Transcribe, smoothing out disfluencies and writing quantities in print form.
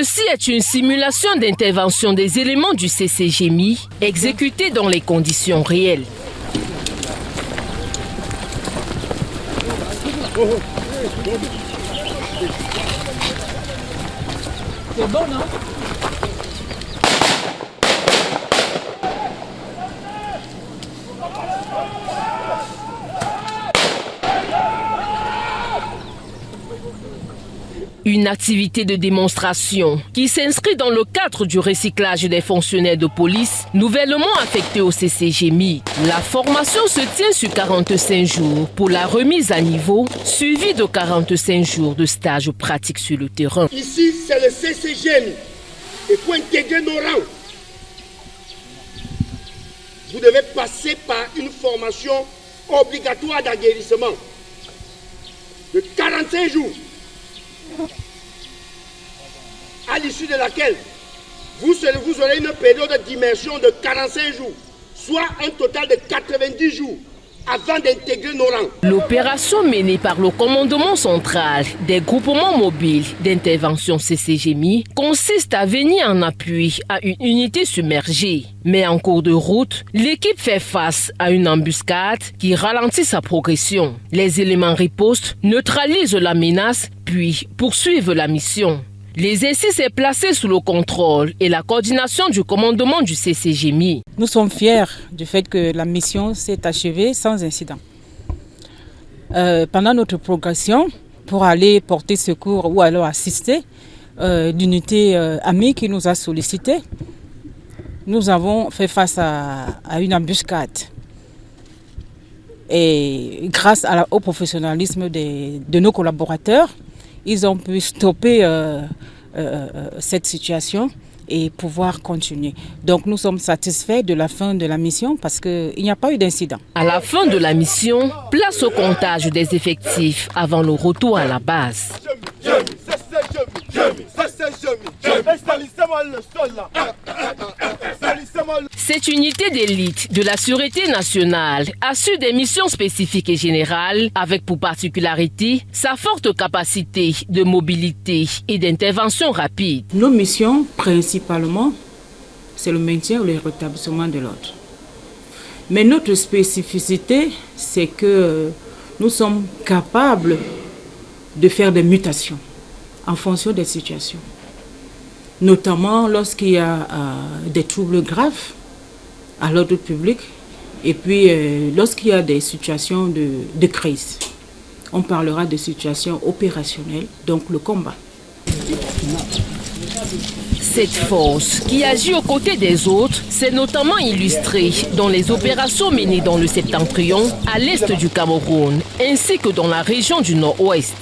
Ceci est une simulation d'intervention des éléments du CCGMI exécutée dans les conditions réelles. C'est bon, non? Une activité de démonstration qui s'inscrit dans le cadre du recyclage des fonctionnaires de police nouvellement affectés au CCGMI. La formation se tient sur 45 jours pour la remise à niveau, suivie de 45 jours de stage pratique sur le terrain. Ici, c'est le CCGMI. Et pour intégrer nos rangs, vous devez passer par une formation obligatoire d'aguerrissement de 45 jours. À l'issue de laquelle vous aurez une période d'immersion de 45 jours, soit un total de 90 jours avant d'intégrer nos rangs. L'opération menée par le commandement central des groupements mobiles d'intervention CCGMI consiste à venir en appui à une unité submergée. Mais en cours de route, l'équipe fait face à une embuscade qui ralentit sa progression. Les éléments ripostent, neutralisent la menace, puis poursuivent la mission. L'exercice est placé sous le contrôle et la coordination du commandement du CCGMI. Nous sommes fiers du fait que la mission s'est achevée sans incident. Pendant notre progression, pour aller porter secours ou alors assister l'unité amie qui nous a sollicité, nous avons fait face à une embuscade. Et grâce au professionnalisme de nos collaborateurs, ils ont pu stopper cette situation et pouvoir continuer. Donc nous sommes satisfaits de la fin de la mission parce qu'il n'y a pas eu d'incident. À la fin de la mission, place au comptage des effectifs avant le retour à la base. Cette unité d'élite de la Sûreté nationale assure des missions spécifiques et générales avec pour particularité sa forte capacité de mobilité et d'intervention rapide. Nos missions, principalement, c'est le maintien ou le rétablissement de l'ordre. Mais notre spécificité, c'est que nous sommes capables de faire des mutations en fonction des situations. Notamment lorsqu'il y a des troubles graves à l'ordre public et puis lorsqu'il y a des situations de crise. On parlera de situations opérationnelles, donc le combat. Cette force qui agit aux côtés des autres s'est notamment illustrée dans les opérations menées dans le Septentrion, à l'est du Cameroun, ainsi que dans la région du Nord-Ouest.